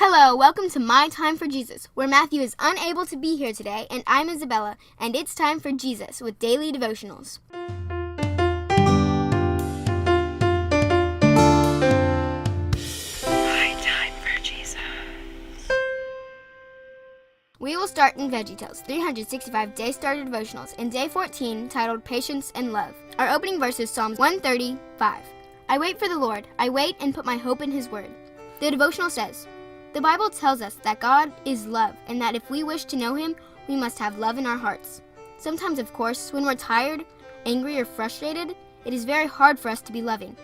Hello, welcome to My Time for Jesus, where Matthew is unable to be here today, and I'm Isabella, and it's time for Jesus with Daily Devotionals. My Time for Jesus. We will start in VeggieTales, 365 Day Starter Devotionals, in Day 14, titled Patience and Love. Our opening verse is Psalms 135. I wait for the Lord. I wait and put my hope in His word. The devotional says, the Bible tells us that God is love, and that if we wish to know Him, we must have love in our hearts. Sometimes, of course, when we're tired, angry, or frustrated, it is very hard for us to be loving.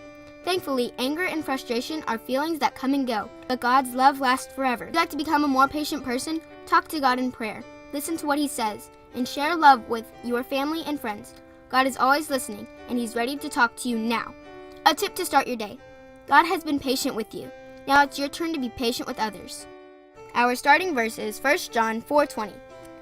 Thankfully, anger and frustration are feelings that come and go, but God's love lasts forever. If you'd like to become a more patient person, talk to God in prayer, listen to what He says, and share love with your family and friends. God is always listening, and He's ready to talk to you now. A tip to start your day. God has been patient with you. Now it's your turn to be patient with others. Our starting verse is 1 John 4:20.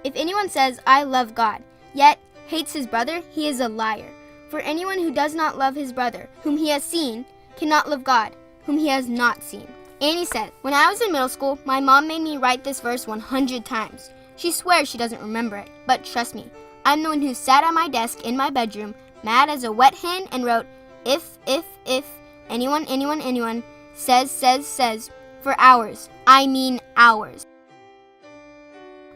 If anyone says, I love God, yet hates his brother, he is a liar. For anyone who does not love his brother, whom he has seen, cannot love God, whom he has not seen. Annie said, when I was in middle school, my mom made me write this verse 100 times. She swears she doesn't remember it, but trust me, I'm the one who sat at my desk in my bedroom, mad as a wet hen, and wrote, if, anyone, says, for hours. I mean hours.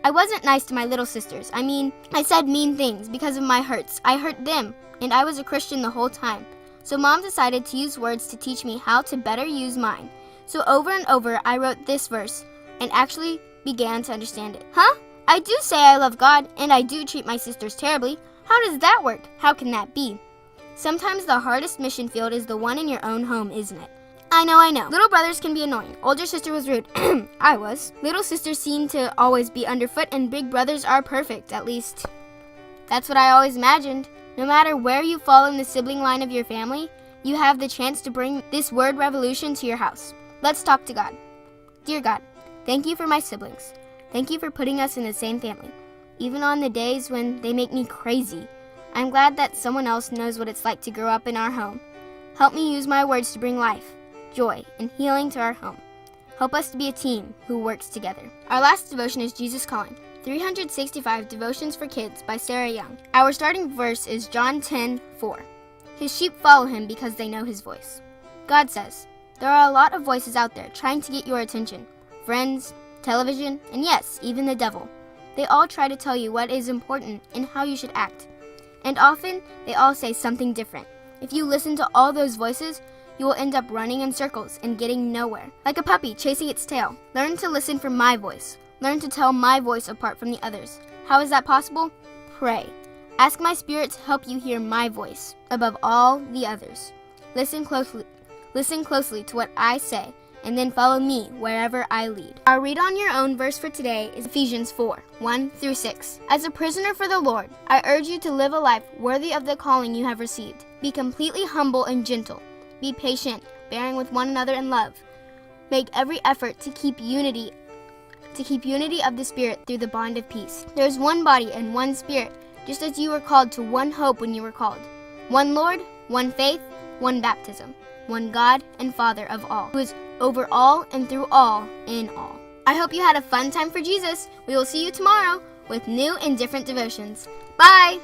I wasn't nice to my little sisters. I said mean things because of my hurts. I hurt them, and I was a Christian the whole time. So Mom decided to use words to teach me how to better use mine. So over and over, I wrote this verse, and actually began to understand it. I do say I love God, and I do treat my sisters terribly. How does that work? How can that be? Sometimes the hardest mission field is the one in your own home, isn't it? I know. Little brothers can be annoying. Older sister was rude. I was. Little sisters seem to always be underfoot, and big brothers are perfect. At least, that's what I always imagined. No matter where you fall in the sibling line of your family, you have the chance to bring this word revolution to your house. Let's talk to God. Dear God, thank you for my siblings. Thank you for putting us in the same family, even on the days when they make me crazy. I'm glad that someone else knows what it's like to grow up in our home. Help me use my words to bring life, joy, and healing to our home. Help us to be a team who works together. Our last devotion is Jesus Calling, 365 Devotions for Kids by Sarah Young. Our starting verse is John 10:4. His sheep follow Him because they know His voice. God says, there are a lot of voices out there trying to get your attention. Friends, television, and yes, even the devil. They all try to tell you what is important and how you should act. And often, they all say something different. If you listen to all those voices, you will end up running in circles and getting nowhere. Like a puppy chasing its tail. Learn to listen for my voice. Learn to tell my voice apart from the others. How is that possible? Pray. Ask my Spirit to help you hear my voice above all the others. Listen closely to what I say, and then follow me wherever I lead. Our read on your own verse for today is Ephesians 4:1-6. As a prisoner for the Lord, I urge you to live a life worthy of the calling you have received. Be completely humble and gentle. Be patient, bearing with one another in love. Make every effort to keep unity of the Spirit through the bond of peace. There is one body and one Spirit, just as you were called to one hope when you were called. One Lord, one faith, one baptism, one God and Father of all, who is over all and through all in all. I hope you had a fun time for Jesus. We will see you tomorrow with new and different devotions. Bye!